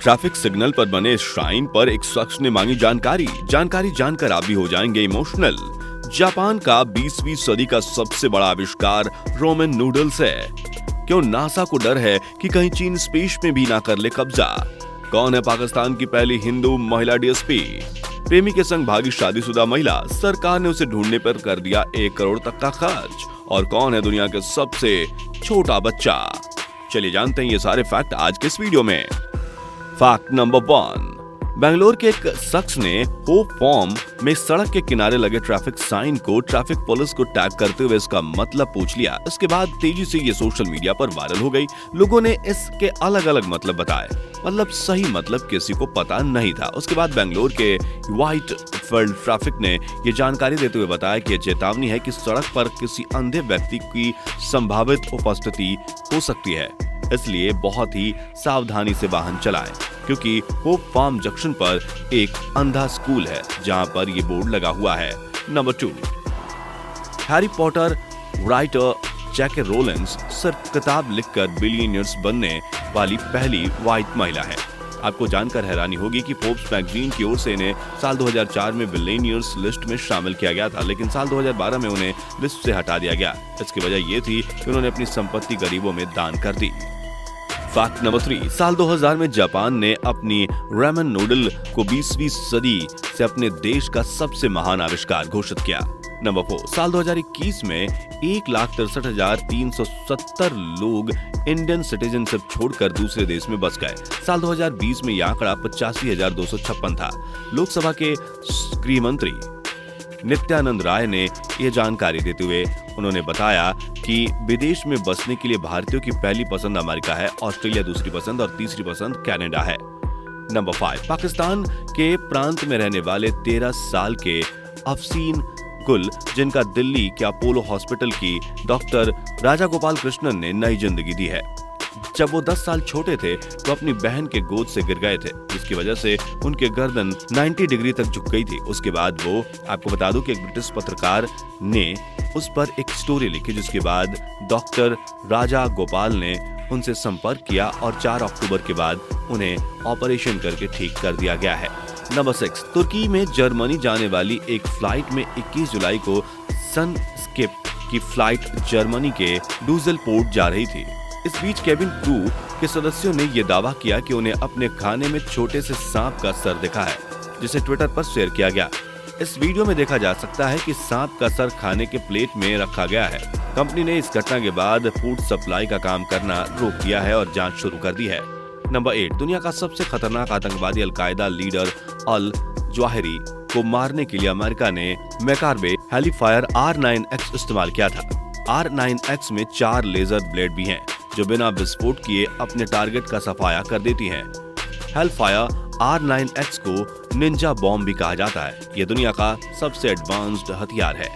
Traffic signal पर बने shrine पर एक शख्स ने मांगी जानकारी जानकर आप भी हो जाएंगे इमोशनल। जापान का 20वीं सदी का सबसे बड़ा आविष्कार रोमन नूडल्स है। क्यों नासा को डर है कि कहीं चीन स्पेस में भी ना कर ले कब्जा? कौन है पाकिस्तान की पहली हिंदू महिला डीएसपी? प्रेमी के संग भागी शादीशुदा महिला, सरकार ने उसे ढूंढने पर कर दिया 1 करोड़ तक का खर्च। और कौन है दुनिया के सबसे छोटा बच्चा? चलिए जानते हैं ये सारे फैक्ट आज के इस वीडियो में। फैक्ट नंबर 1, बेंगलोर के एक शख्स ने होप फॉर्म में सड़क के किनारे लगे ट्रैफिक साइन को ट्रैफिक पुलिस को टैग करते हुए इसका मतलब पूछ लिया। इसके बाद तेजी से ये सोशल मीडिया पर वायरल हो गई। लोगों ने इसके अलग अलग मतलब बताए, मतलब सही मतलब किसी को पता नहीं था। उसके बाद बेंगलोर के व्हाइट फील्ड ट्रैफिक ने ये जानकारी देते हुए बताया कि चेतावनी है कि सड़क पर किसी अंधे व्यक्ति की संभावित उपस्थिति हो सकती है, इसलिए बहुत ही सावधानी से वाहन चलाएं, क्योंकि होप फार्म जंक्शन पर एक अंधा स्कूल है जहां पर ये बोर्ड लगा हुआ है। नंबर 2, हैरी पॉटर राइटर जेके रोलिंस सिर्फ किताब लिखकर बिलियनियर्स बनने वाली पहली व्हाइट महिला है। आपको जानकर हैरानी होगी कि फोर्ब्स मैगजीन की ओर से इन्हें साल 2004 में बिलियनियर्स लिस्ट में शामिल किया गया था, लेकिन साल 2012 में उन्हें लिस्ट से हटा दिया गया। इसकी वजह ये थी कि उन्होंने अपनी संपत्ति गरीबों में दान कर दी। फैक्ट नंबर 3, साल 2000 में जापान ने अपनी रामेन नूडल को 20वीं सदी से अपने देश का सबसे महान आविष्कार घोषित किया। नंबर 4, साल 2021 में 1,63,370 लोग इंडियन सिटीजनशिप छोड़कर दूसरे देश में बस गए। साल 2020 में यह आंकड़ा 85,256 था। लोकसभा के गृह मंत्री नित्यानंद राय ने यह जानकारी देते हुए उन्होंने बताया कि विदेश में बसने के लिए भारतीयों की पहली पसंद अमेरिका है, ऑस्ट्रेलिया दूसरी पसंद और तीसरी पसंद कनाडा है। नंबर 5, पाकिस्तान के प्रांत में रहने वाले 13 साल के अफसीन गुल, जिनका दिल्ली के अपोलो हॉस्पिटल की डॉक्टर राजा गोपाल कृष्णन ने नई जिंदगी दी है। जब वो 10 साल छोटे थे तो अपनी बहन के गोद से गिर गए थे, जिसकी वजह से उनके गर्दन 90 डिग्री तक झुक गई थी। उसके बाद वो, आपको बता दूं कि एक ब्रिटिश पत्रकार ने उस पर एक स्टोरी लिखी, जिसके बाद डॉक्टर राजा गोपाल ने उनसे संपर्क किया और 4 अक्टूबर के बाद उन्हें ऑपरेशन करके ठीक कर दिया गया है। नंबर 6, तुर्की में जर्मनी जाने वाली एक फ्लाइट में 21 जुलाई को सनस्केप की फ्लाइट जर्मनी के डूजेल पोर्ट जा रही थी। इस बीच केबिन क्रू के सदस्यों ने यह दावा किया कि उन्हें अपने खाने में छोटे से सांप का सर दिखा है, जिसे ट्विटर पर शेयर किया गया। इस वीडियो में देखा जा सकता है कि सांप का सर खाने के प्लेट में रखा गया है। कंपनी ने इस घटना के बाद फूड सप्लाई का काम करना रोक दिया है और जांच शुरू कर दी है। नंबर 8, दुनिया का सबसे खतरनाक आतंकवादी अलकायदा लीडर अल जवाहिरी को मारने के लिए अमेरिका ने मैकार्बे हेलीफायर R9X इस्तेमाल किया था। R9X में 4 लेजर ब्लेड भी हैं, जो बिना विस्फोट किए अपने टारगेट का सफाया कर देती हैं। हेलफायर R9X को निंजा बॉम्ब भी कहा जाता है। यह दुनिया का सबसे एडवांस्ड हथियार है।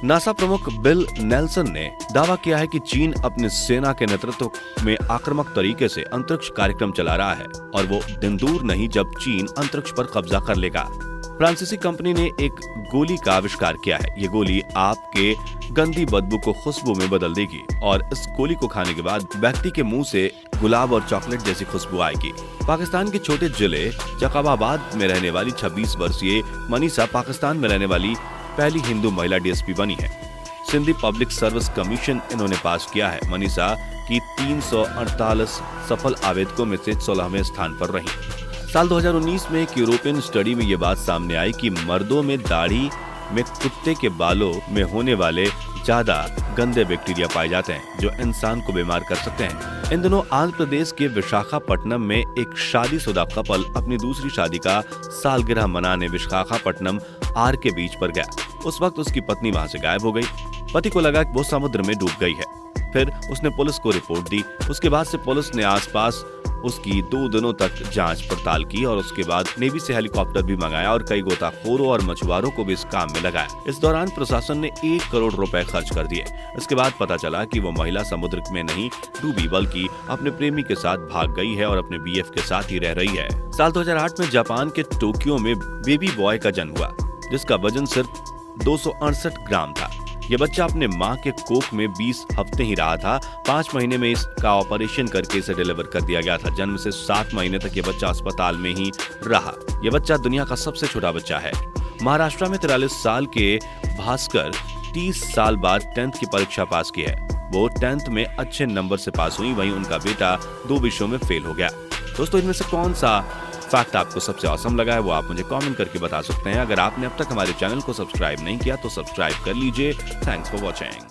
नासा प्रमुख बिल नेल्सन ने दावा किया है कि चीन अपने सेना के नेतृत्व में आक्रामक तरीके से अंतरिक्ष कार्यक्रम चला रहा है और वो दिन दूर नहीं जब चीन अंतरिक्ष पर कब्जा कर लेगा। फ्रांसीसी कंपनी ने एक गोली का आविष्कार किया है। ये गोली आपके गंदी बदबू को खुशबू में बदल देगी और इस गोली को खाने के बाद व्यक्ति के मुंह से गुलाब और चॉकलेट जैसी खुशबू आएगी। पाकिस्तान के छोटे जिले जकाबाबाद में रहने वाली 26 वर्षीय मनीषा पाकिस्तान में रहने वाली पहली हिंदू महिला डीएसपी बनी है। सिंधी पब्लिक सर्विस कमीशन इन्होंने पास किया है। मनीषा की 348 सफल आवेदकों में से 16वें स्थान पर रही। साल 2019 में एक यूरोपियन स्टडी में ये बात सामने आई कि मर्दों में दाढ़ी में कुत्ते के बालों में होने वाले ज्यादा गंदे बैक्टीरिया पाए जाते हैं, जो इंसान को बीमार कर सकते हैं। इन दिनों आंध्र प्रदेश के विशाखापट्टनम में एक शादीशुदा कपल अपनी दूसरी शादी का सालगिरह मनाने विशाखापट्टनम आर के बीच पर गया। उस वक्त उसकी पत्नी वहां से गायब हो गई। पति को लगा कि वो समुद्र में डूब गई है। फिर उसने पुलिस को रिपोर्ट दी। उसके बाद से पुलिस ने आसपास उसकी 2 दिनों तक जांच पड़ताल की और उसके बाद नेवी से हेलीकॉप्टर भी मंगाया और कई गोताखोरों और मछुआरों को भी इस काम में लगाया। इस दौरान प्रशासन ने 1 करोड़ रुपए खर्च कर दिए। इसके बाद पता चला कि वो महिला समुद्र में नहीं डूबी बल्कि अपने प्रेमी के साथ भाग गई है और अपने बीएफ के साथ ही रह रही है। साल 2008 में जापान के टोक्यो में बेबी बॉय का जन्म हुआ, जिसका वजन सिर्फ 268 ग्राम था। ये बच्चा अपने माँ के कोख में 20 हफ्ते ही रहा था। 5 महीने में इसका ऑपरेशन करके इसे डिलीवर कर दिया गया था। जन्म से 7 महीने तक ये बच्चा अस्पताल में ही रहा। ये बच्चा दुनिया का सबसे छोटा बच्चा है। महाराष्ट्र में 43 साल के भास्कर 30 साल बाद 10th की परीक्षा पास की है। वो 10th में अच्छे नंबर से पास हुई, वहीं उनका बेटा 2 विषयों में फेल हो गया। दोस्तों, इनमें से कौन सा फैक्ट आपको सबसे ऑसम लगा है वो आप मुझे कमेंट करके बता सकते हैं। अगर आपने अब तक हमारे चैनल को सब्सक्राइब नहीं किया तो सब्सक्राइब कर लीजिए। Thanks for watching.